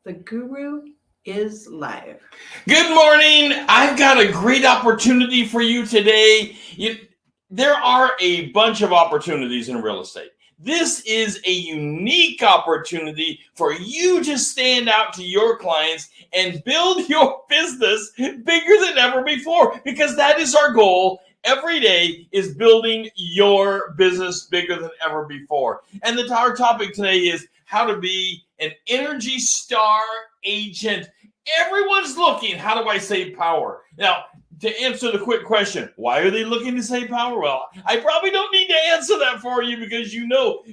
The Guru is live. Good morning. I've got a great opportunity for you today. There are a bunch of opportunities in real estate. This is a unique opportunity for you to stand out to your clients and build your business bigger than ever before, because that is our goal. Every day is building your business bigger than ever before. And our topic today is how to be an Energy Star agent. Everyone's looking, how do I save power? Now, to answer the quick question, why are they looking to save power? Well, I probably don't need to answer that for you, because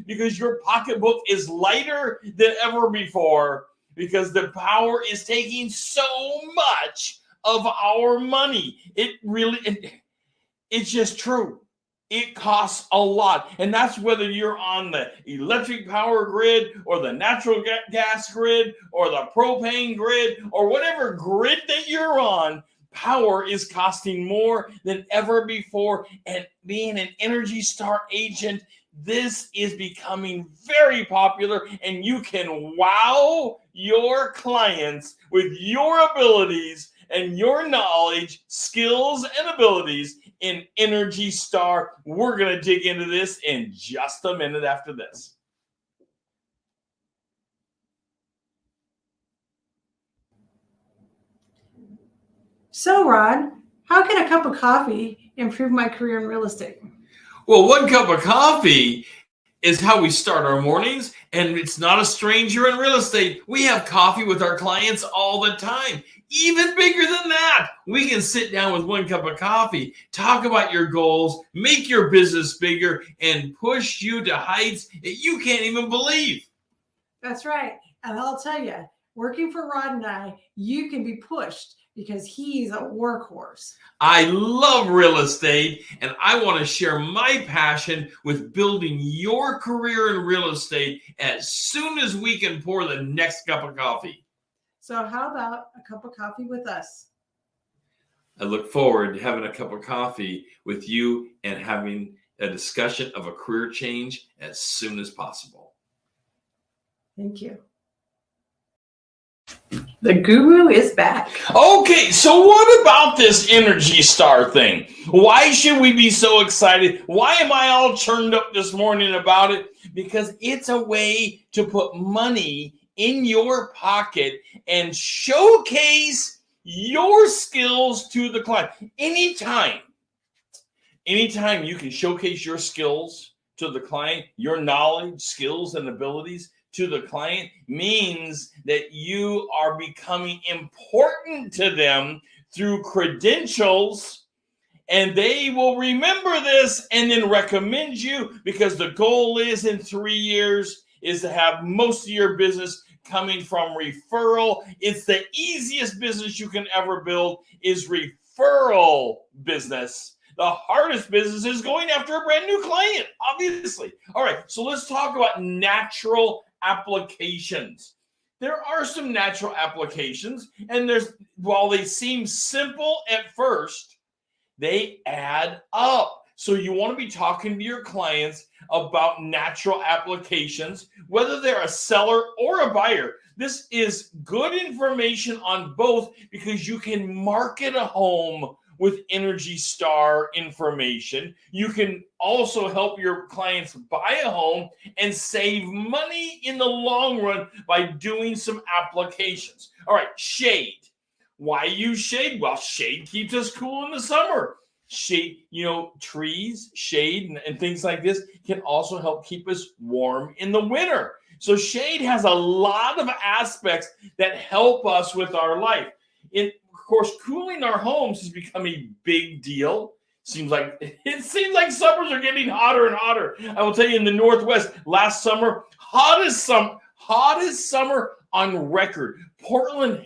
because your pocketbook is lighter than ever before, because the power is taking so much of our money. It's just true. It costs a lot. And that's whether you're on the electric power grid or the natural gas grid or the propane grid or whatever grid that you're on. Power is costing more than ever before. And being an Energy Star agent, this is becoming very popular, and you can wow your clients with your abilities and your knowledge, skills, and abilities in Energy Star. We're going to dig into this in just a minute after this. So, Rod, how can a cup of coffee improve my career in real estate? Well, one cup of coffee is how we start our mornings, and it's not a stranger in real estate. We have coffee with our clients all the time. Even bigger than that, we can sit down with one cup of coffee, talk about your goals, make your business bigger, and push you to heights that you can't even believe. That's right. And I'll tell you, working for Rod and I, you can be pushed because he's a workhorse. I love real estate, and I want to share my passion with building your career in real estate as soon as we can pour the next cup of coffee. So how about a cup of coffee with us? I look forward to having a cup of coffee with you and having a discussion of a career change as soon as possible. Thank you. The Guru is back. Okay, so what about this Energy Star thing? Why should we be so excited? Why am I all churned up this morning about it? Because it's a way to put money in your pocket and showcase your skills to the client. Anytime you can showcase your skills to the client, your knowledge, skills, and abilities to the client means that you are becoming important to them through credentials, and they will remember this and then recommend you, because the goal is in 3 years is to have most of your business coming from referral. It's the easiest business you can ever build is referral business. The hardest business is going after a brand new client, obviously. All right, so let's talk about natural applications. There are some natural applications, and while they seem simple at first, they add up. So you want to be talking to your clients about natural applications, whether they're a seller or a buyer. This is good information on both, because you can market a home with Energy Star information. You can also help your clients buy a home and save money in the long run by doing some applications. All right, shade. Why use shade? Well, shade keeps us cool in the summer. Shade, trees, shade, and things like this can also help keep us warm in the winter. So shade has a lot of aspects that help us with our life. Of course, cooling our homes has become a big deal. It seems like summers are getting hotter and hotter. I will tell you, in the Northwest, last summer, hottest summer on record. Portland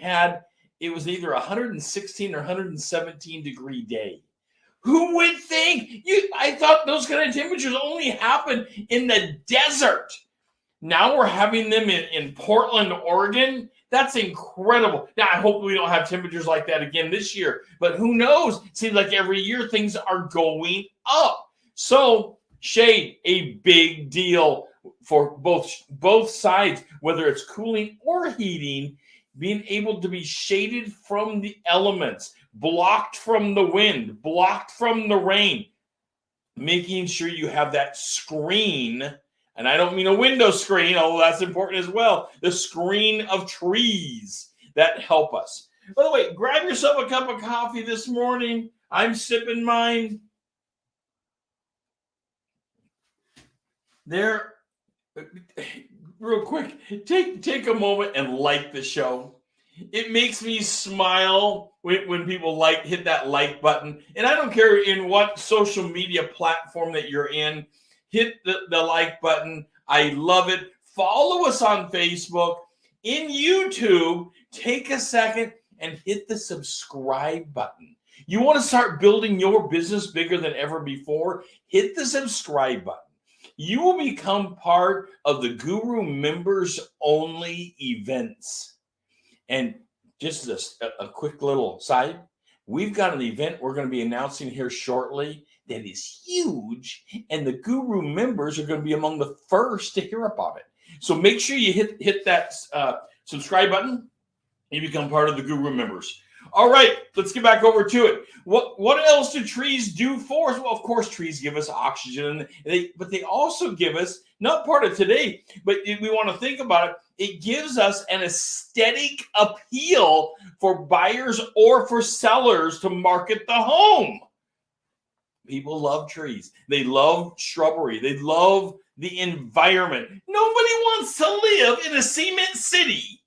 it was either 116 or 117 degree day. Who would think? I thought those kind of temperatures only happen in the desert. Now we're having them in Portland, Oregon. That's incredible. Now, I hope we don't have temperatures like that again this year, but who knows? It seems like every year things are going up. So shade, a big deal for both sides, whether it's cooling or heating. being able to be shaded from the elements, blocked from the wind, blocked from the rain, making sure you have that screen. And I don't mean a window screen, although that's important as well. The screen of trees that help us. By the way, grab yourself a cup of coffee this morning. I'm sipping mine. There, real quick, take a moment and like the show. It makes me smile when people hit that like button. And I don't care in what social media platform that you're in, hit the like button. I love it. Follow us on Facebook. In YouTube, take a second and hit the subscribe button. You want to start building your business bigger than ever before? Hit the subscribe button. You will become part of the Guru members only events. And just a quick little side, we've got an event we're going to be announcing here shortly that is huge, and the Guru members are going to be among the first to hear about it. So make sure you hit that subscribe button. You become part of the Guru members. All right, let's get back over to it. What else do trees do for us? Well, of course, trees give us oxygen, but they also give us, not part of today, but if we want to think about it, it gives us an aesthetic appeal for buyers or for sellers to market the home. People love trees. They love shrubbery. They love the environment. Nobody wants to live in a cement city.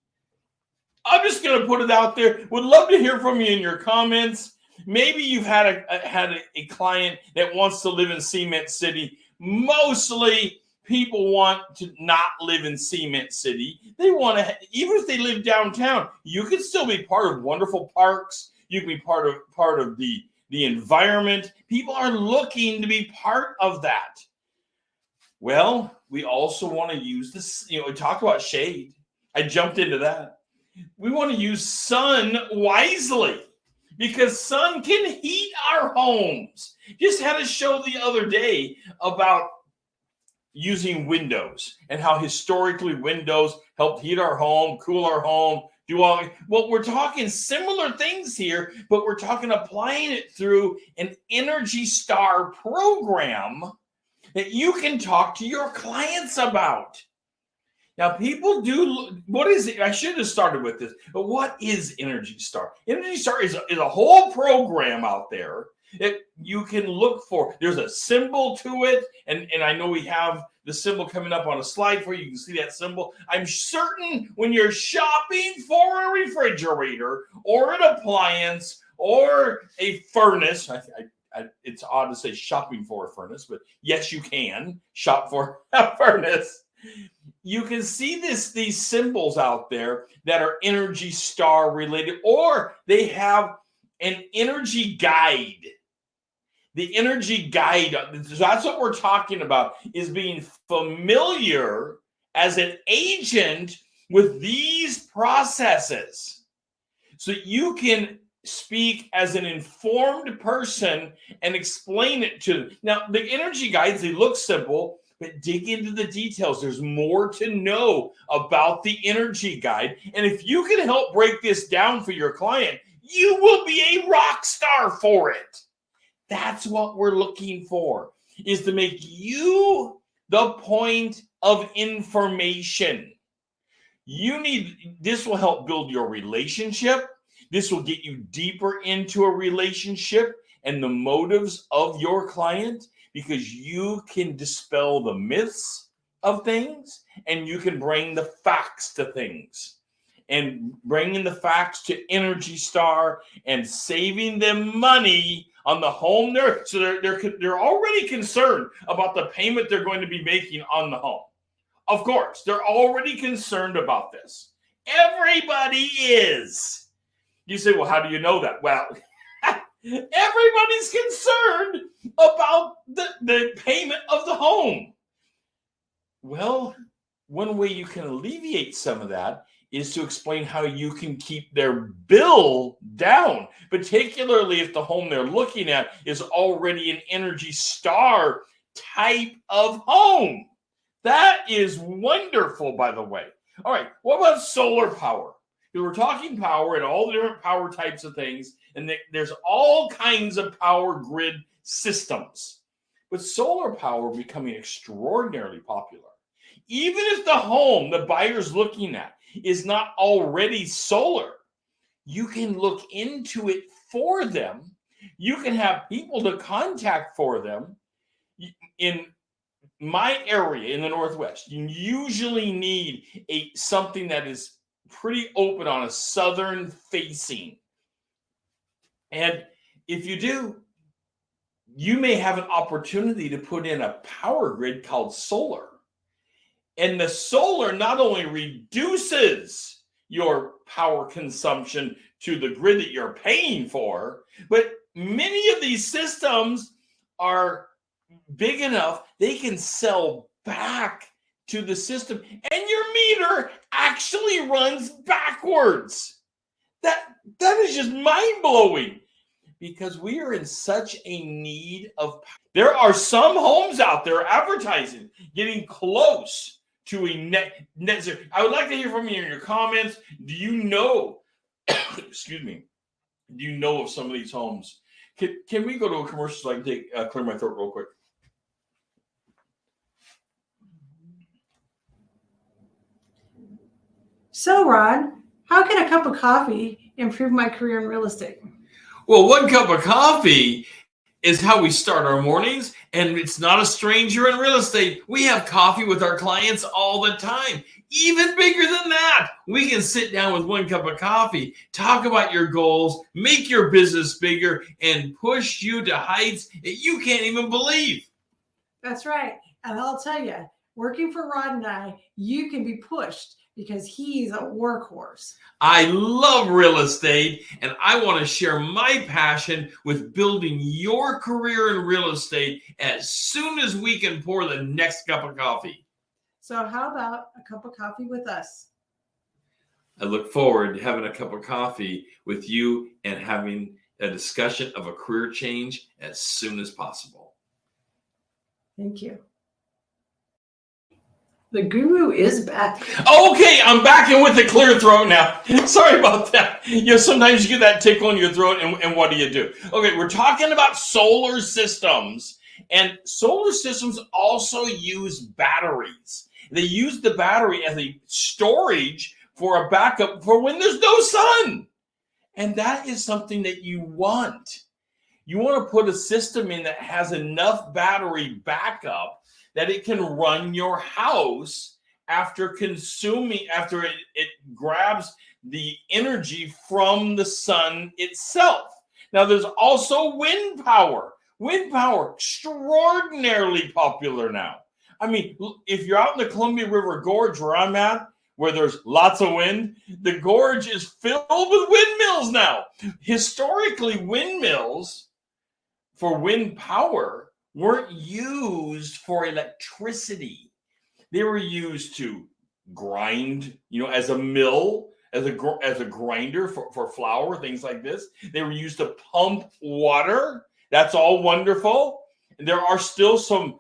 I'm just going to put it out there. Would love to hear from you in your comments. Maybe you've had a client that wants to live in Cement City. Mostly people want to not live in Cement City. They want to, even if they live downtown, you can still be part of wonderful parks. You can be part of the environment. People are looking to be part of that. Well, we also want to use this, we talked about shade. I jumped into that. We want to use sun wisely because sun can heat our homes. Just had a show the other day about using windows and how historically windows helped heat our home, cool our home, well, we're talking similar things here, but we're talking applying it through an Energy Star program that you can talk to your clients about. Now, people do, what is it? I should have started with this, but what is Energy Star? Energy Star is a whole program out there that you can look for. There's a symbol to it, and I know we have the symbol coming up on a slide for you. You can see that symbol. I'm certain when you're shopping for a refrigerator or an appliance or a furnace, it's odd to say shopping for a furnace, but yes, you can shop for a furnace. You can see these symbols out there that are Energy Star related, or they have an energy guide. The energy guide, that's what we're talking about, is being familiar as an agent with these processes. So you can speak as an informed person and explain it to them. Now, the energy guides, they look simple, but dig into the details. There's more to know about the energy guide. And if you can help break this down for your client, you will be a rock star for it. That's what we're looking for, is to make you the point of information. This will help build your relationship. This will get you deeper into a relationship and the motives of your client, because you can dispel the myths of things and you can bring the facts to things. And bringing the facts to Energy Star and saving them money on the home they're already concerned about the payment they're going to be making on the home. Of course, they're already concerned about this. Everybody is. You say, well, how do you know that? Well, everybody's concerned about the payment of the home. Well, one way you can alleviate some of that is to explain how you can keep their bill down, particularly if the home they're looking at is already an Energy Star type of home. That is wonderful, by the way. All right, what about solar power? Because we're talking power and all the different power types of things, and there's all kinds of power grid systems. But solar power becoming extraordinarily popular. Even if the home the buyer's looking at is not already solar, you can look into it for them. You can have people to contact for them. In my area in the Northwest, you usually need something that is pretty open on a southern facing. And if you do, you may have an opportunity to put in a power grid called solar. And the solar not only reduces your power consumption to the grid that you're paying for, but many of these systems are big enough they can sell back to the system, and your meter actually runs backwards. That is just mind-blowing, because we are in such a need of power. There are some homes out there advertising getting close to a net zero. I would like to hear from you in your comments. Do you know excuse me, do you know of some of these homes? Can we go to a commercial so I can clear my throat real quick? So, Rod, how can a cup of coffee improve my career in real estate? Well, one cup of coffee is how we start our mornings, and it's not a stranger in real estate. We have coffee with our clients all the time. Even bigger than that, we can sit down with one cup of coffee, talk about your goals, make your business bigger, and push you to heights that you can't even believe. That's right. And I'll tell you, working for Rod and I, you can be pushed because he's a workhorse. I love real estate, and I want to share my passion with building your career in real estate as soon as we can pour the next cup of coffee. So how about a cup of coffee with us? I look forward to having a cup of coffee with you and having a discussion of a career change as soon as possible. Thank you. The guru is back. Okay, I'm back in with the clear throat now. Sorry about that. Sometimes you get that tickle in your throat, and what do? Okay, we're talking about solar systems, and solar systems also use batteries. They use the battery as a storage for a backup for when there's no sun. And that is something that you want. You want to put a system in that has enough battery backup that it can run your house after it grabs the energy from the sun itself. Now, there's also wind power. Wind power, extraordinarily popular now. I mean, if you're out in the Columbia River Gorge where I'm at, where there's lots of wind, the gorge is filled with windmills now. Historically, windmills for wind power weren't used for electricity. They were used to grind, as a mill, as a grinder for flour, things like this. They were used to pump water. That's all wonderful. And there are still some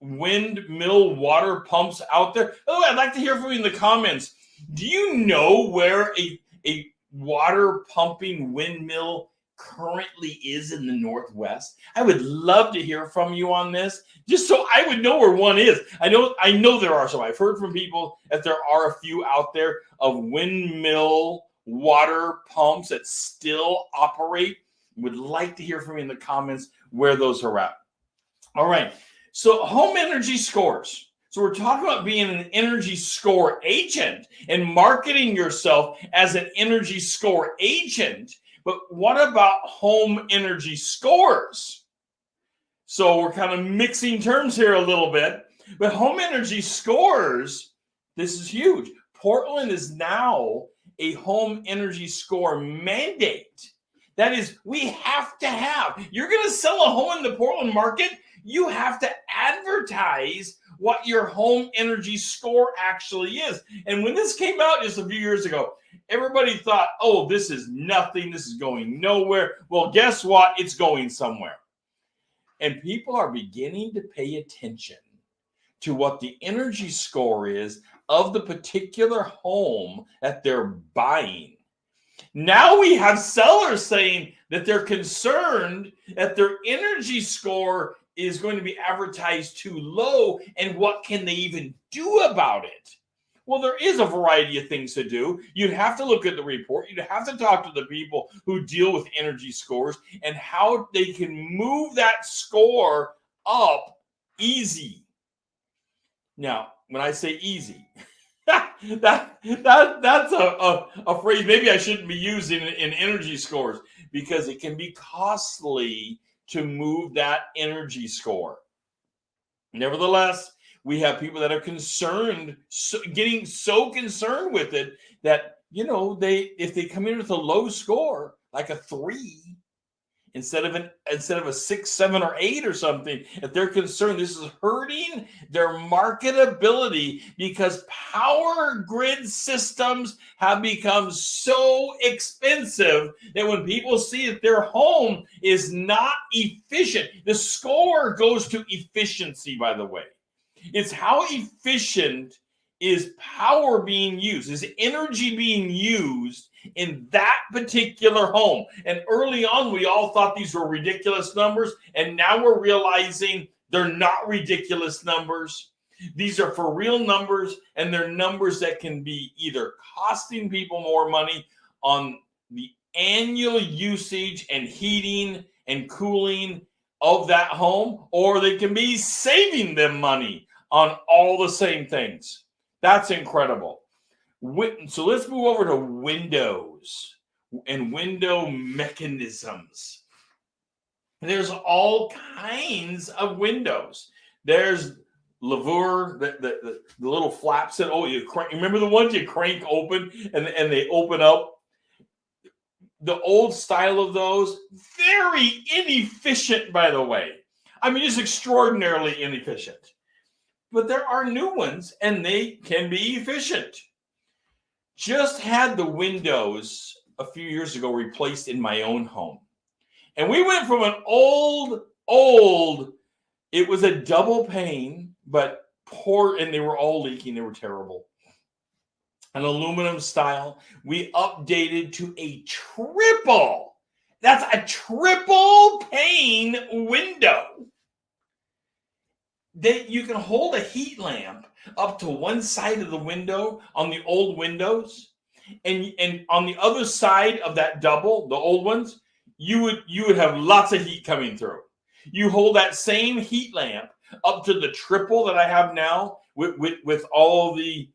windmill water pumps out there. Oh, I'd like to hear from you in the comments. Do you know where a water pumping windmill currently is in the Northwest? I would love to hear from you on this, just so I would know where one is. I know there are some. I've heard from people that there are a few out there of windmill water pumps that still operate. Would like to hear from you in the comments where those are at. All right. So home energy scores. So we're talking about being an energy score agent and marketing yourself as an energy score agent. But what about home energy scores? So we're kind of mixing terms here a little bit. But home energy scores, this is huge. Portland is now a home energy score mandate. That is, we have to have. You're going to sell a home in the Portland market, you have to advertise what your home energy score actually is. And when this came out just a few years ago, everybody thought, oh, this is nothing. This is going nowhere. Well, guess what? It's going somewhere. And people are beginning to pay attention to what the energy score is of the particular home that they're buying. Now we have sellers saying that they're concerned that their energy score is going to be advertised too low, and what can they even do about it? Well, there is a variety of things to do. You'd have to look at the report. You'd have to talk to the people who deal with energy scores and how they can move that score up easy. Now, when I say easy, that's a phrase maybe I shouldn't be using in energy scores, because it can be costly to move that energy score. Nevertheless, we have people that are concerned, getting so concerned with it that, if they come in with a low score, like a 3, instead of a 6, 7, or 8 or something, if they're concerned, this is hurting their marketability, because power grid systems have become so expensive that when people see that their home is not efficient, the score goes to efficiency, by the way. It's how efficient is power being used, is energy being used in that particular home. And early on, we all thought these were ridiculous numbers, and now we're realizing they're not ridiculous numbers. These are for real numbers, and they're numbers that can be either costing people more money on the annual usage and heating and cooling of that home, or they can be saving them money on all the same things. That's incredible. So let's move over to windows and window mechanisms. There's all kinds of windows. There's laveur, the little flaps that, you remember the ones you crank open and they open up? The old style of those, very inefficient, by the way. I mean, just extraordinarily inefficient. But there are new ones, and they can be efficient. Just had the windows a few years ago replaced in my own home. And we went from an old, it was a double pane, but poor, and they were all leaking. They were terrible. An aluminum style. We updated to a triple. That's a triple pane window. That you can hold a heat lamp up to one side of the window on the old windows, and on the other side of that double, the old ones, you would have lots of heat coming through. You hold that same heat lamp up to the triple that I have now, with all the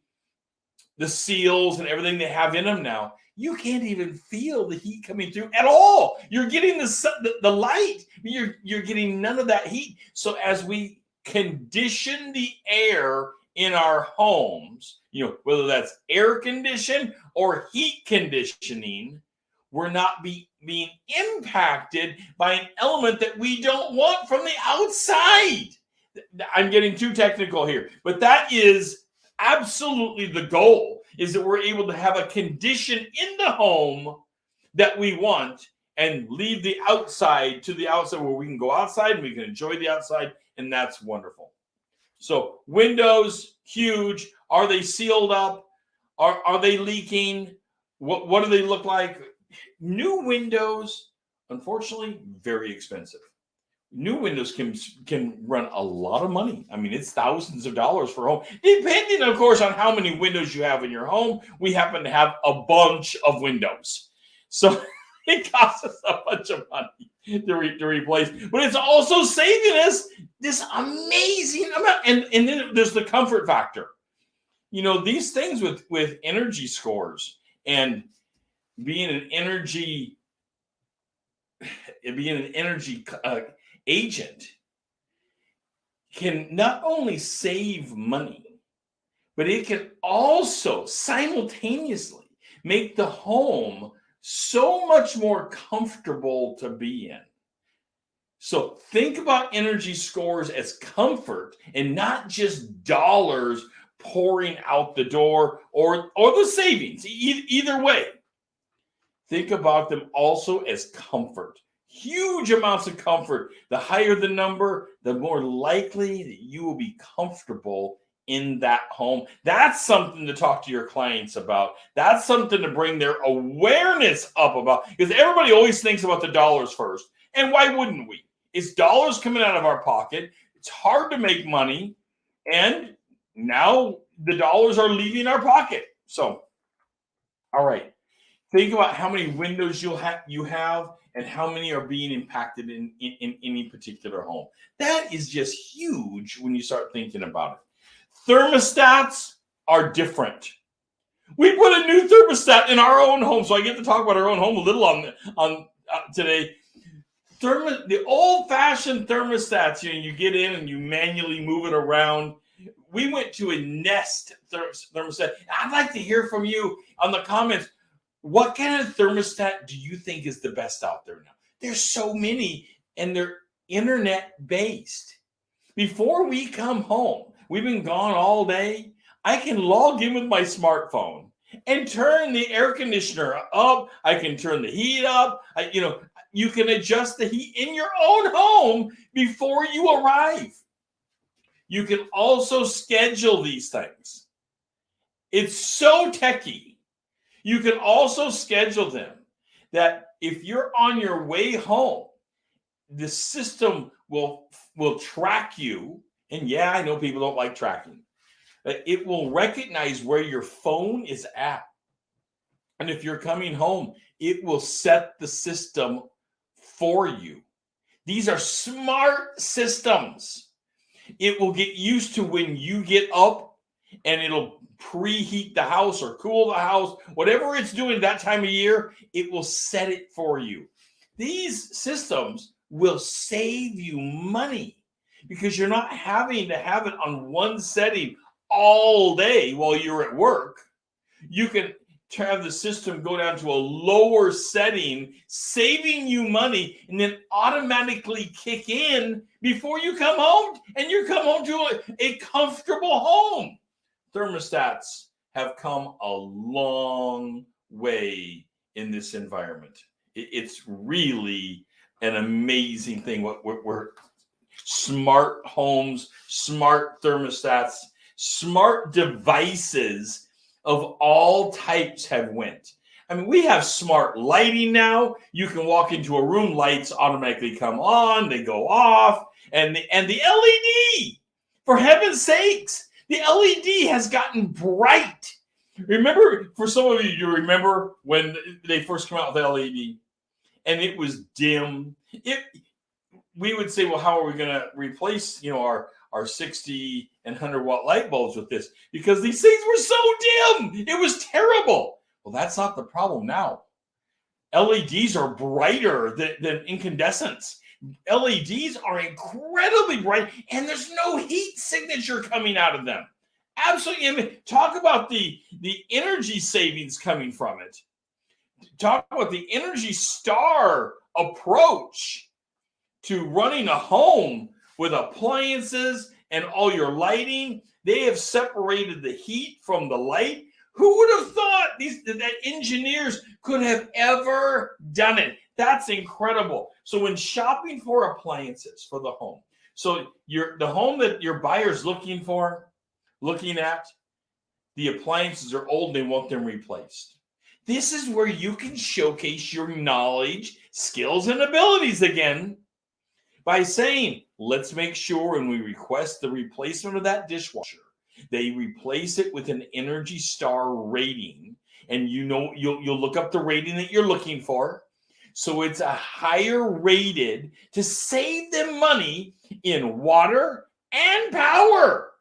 seals and everything they have in them now. You can't even feel the heat coming through at all. You're getting the light, but you're getting none of that heat. So as we condition the air in our homes, whether that's air conditioned or heat conditioning, we're not being impacted by an element that we don't want from the outside. I'm getting too technical here, but that is absolutely the goal, is that we're able to have a condition in the home that we want, and leave the outside to the outside, where we can go outside and we can enjoy the outside, and that's wonderful. So windows, huge. Are they sealed up? Are they leaking? What do they look like? New windows, unfortunately, very expensive. New windows can run a lot of money. I mean, it's thousands of dollars for a home, depending, of course, on how many windows you have in your home. We happen to have a bunch of windows, so it costs us a bunch of money to replace. But it's also saving us this amazing amount. And then there's the comfort factor. These things with energy scores and being an energy agent can not only save money, but it can also simultaneously make the home so much more comfortable to be in. So think about energy scores as comfort, and not just dollars pouring out the door, or the savings. Either way, think about them also as comfort. Huge amounts of comfort. The higher the number, the more likely that you will be comfortable in that home. That's something to talk to your clients about. That's something to bring their awareness up about, because everybody always thinks about the dollars first. And why wouldn't we? It's dollars coming out of our pocket. It's hard to make money. And now the dollars are leaving our pocket. So, all right. Think about how many windows you have and how many are being impacted in any particular home. That is just huge when you start thinking about it. Thermostats are different. We put a new thermostat in our own home, so I get to talk about our own home a little on today. The old-fashioned thermostats, you get in and you manually move it around. We went to a Nest thermostat. I'd like to hear from you on the comments. What kind of thermostat do you think is the best out there now? There's so many, and they're internet-based. Before we come home, we've been gone all day. I can log in with my smartphone and turn the air conditioner up. I can turn the heat up. You can adjust the heat in your own home before you arrive. You can also schedule these things. It's so techy. You can also schedule them that if you're on your way home, the system will track you. And yeah, I know people don't like tracking, but it will recognize where your phone is at. And if you're coming home, it will set the system for you. These are smart systems. It will get used to when you get up, and it'll preheat the house or cool the house, whatever it's doing that time of year, it will set it for you. These systems will save you money because you're not having to have it on one setting all day while you're at work. You can have the system go down to a lower setting, saving you money, and then automatically kick in before you come home, and you come home to a comfortable home. Thermostats have come a long way in this environment. It's really an amazing thing. We're smart homes, smart thermostats, smart devices of all types have went. I mean, we have smart lighting now. You can walk into a room, lights automatically come on, they go off, and the LED, for heaven's sakes, the LED has gotten bright. Remember, for some of you remember when they first came out with LED and it was dim. We would say, well, how are we going to replace, our 60 and 100 watt light bulbs with this? Because these things were so dim. It was terrible. Well, that's not the problem now. LEDs are brighter than incandescents. LEDs are incredibly bright, and there's no heat signature coming out of them. Absolutely. I mean, talk about the energy savings coming from it. Talk about the Energy Star approach to running a home with appliances and all your lighting. They have separated the heat from the light. Who would have thought that engineers could have ever done it? That's incredible. So when shopping for appliances for the home, so the home that your buyer's looking at, the appliances are old, they want them replaced. This is where you can showcase your knowledge, skills, and abilities again by saying, let's make sure when we request the replacement of that dishwasher, they replace it with an Energy Star rating. And you'll look up the rating that you're looking for. So it's a higher rated to save them money in water and power.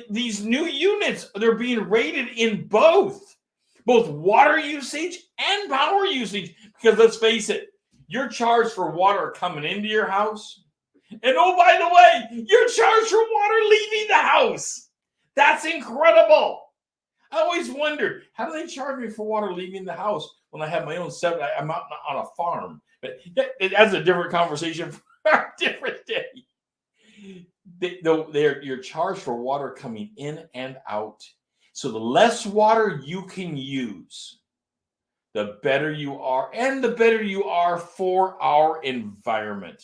These new units, they're being rated in both water usage and power usage. Because let's face it, you're charged for water coming into your house. And oh, by the way, you're charged for water leaving the house. That's incredible. I always wondered, how do they charge me for water leaving the house when I have my own seven? I'm out on a farm. But that's a different conversation for a different day. You're charged for water coming in and out. So the less water you can use, the better you are, and the better you are for our environment.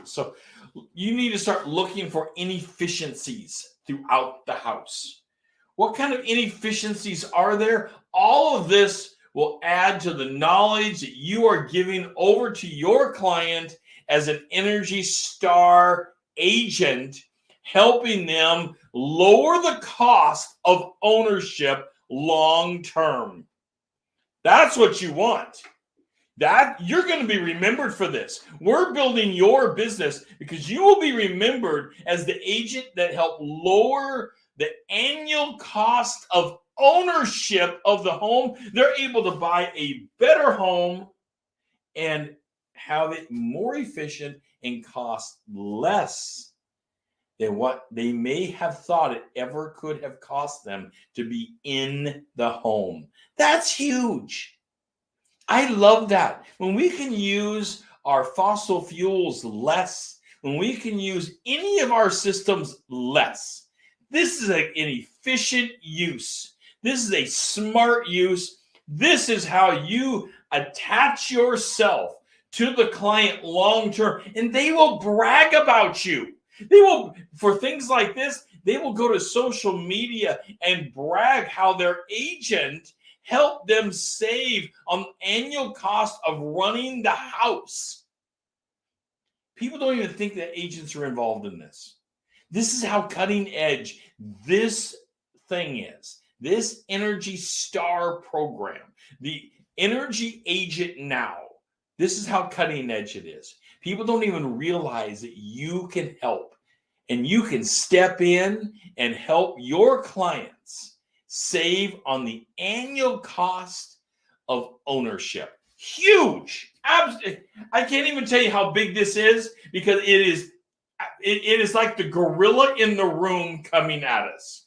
So you need to start looking for inefficiencies throughout the house. What kind of inefficiencies are there? All of this will add to the knowledge that you are giving over to your client as an Energy Star agent, helping them lower the cost of ownership long term. That's what you want. That you're going to be remembered for this. We're building your business because you will be remembered as the agent that helped lower the annual cost of ownership of the home. They're able to buy a better home and have it more efficient and cost less than what they may have thought it ever could have cost them to be in the home. That's huge. I love that. When we can use our fossil fuels less, when we can use any of our systems less, this is an efficient use. This is a smart use. This is how you attach yourself to the client long term, and they will brag about you. They will, for things like this, they will go to social media and brag how their agent helped them save on annual cost of running the house. People don't even think that agents are involved in this. This is how cutting edge this thing is. This Energy Star program, the Energy Agent Now, this is how cutting edge it is. People don't even realize that you can help, and you can step in and help your clients save on the annual cost of ownership. Huge. I can't even tell you how big this is, because it is like the gorilla in the room coming at us.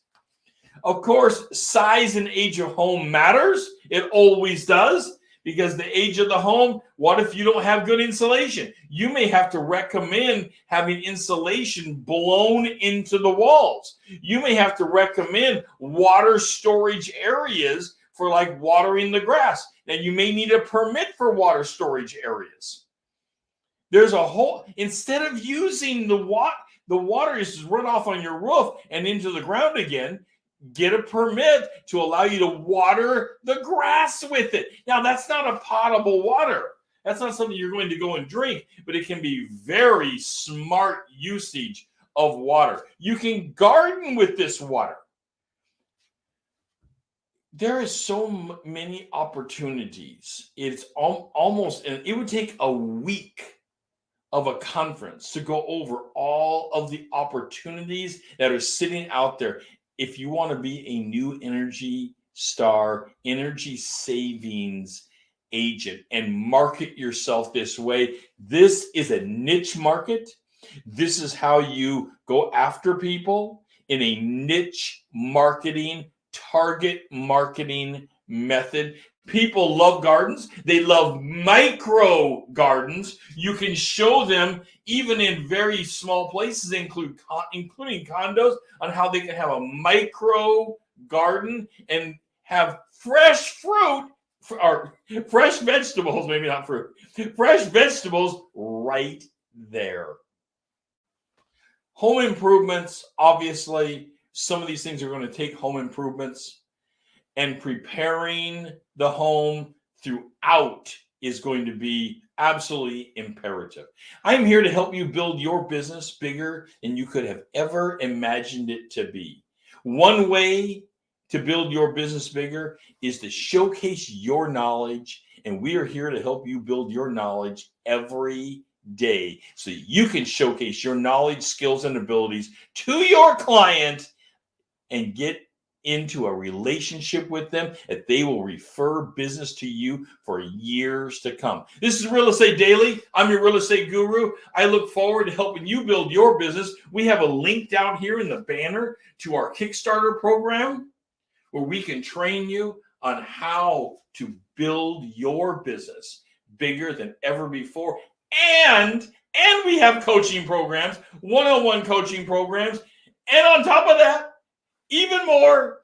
Of course, size and age of home matters. It always does, because the age of the home, what if you don't have good insulation? You may have to recommend having insulation blown into the walls. You may have to recommend water storage areas for like watering the grass. Now, you may need a permit for water storage areas. There's a whole, instead of using the water is just run off on your roof and into the ground again, get a permit to allow you to water the grass with it. Now, that's not a potable water. That's not something you're going to go and drink, but it can be very smart usage of water. You can garden with this water. There is so many opportunities. It's almost, and it would take a week of a conference to go over all of the opportunities that are sitting out there. If you want to be a new Energy Star, energy savings agent, and market yourself this way, this is a niche market. This is how you go after people in a niche marketing, target marketing method. People love gardens. They love micro gardens. You can show them, even in very small places, including condos, on how they can have a micro garden and have fresh fruit, or fresh vegetables, maybe not fruit, fresh vegetables right there. Home improvements, obviously, some of these things are going to take home improvements, and preparing the home throughout is going to be absolutely imperative. I'm here to help you build your business bigger than you could have ever imagined it to be. One way to build your business bigger is to showcase your knowledge, and we are here to help you build your knowledge every day so you can showcase your knowledge, skills, and abilities to your client and get into a relationship with them that they will refer business to you for years to come. This is Real Estate Daily. I'm your real estate guru. I look forward to helping you build your business. We have a link down here in the banner to our Kickstarter program where we can train you on how to build your business bigger than ever before. And we have coaching programs, one-on-one coaching programs. And on top of that, even more,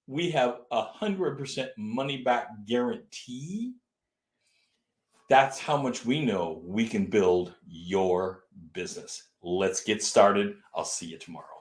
we have 100% money back guarantee. That's how much we know we can build your business. Let's get started. I'll see you tomorrow.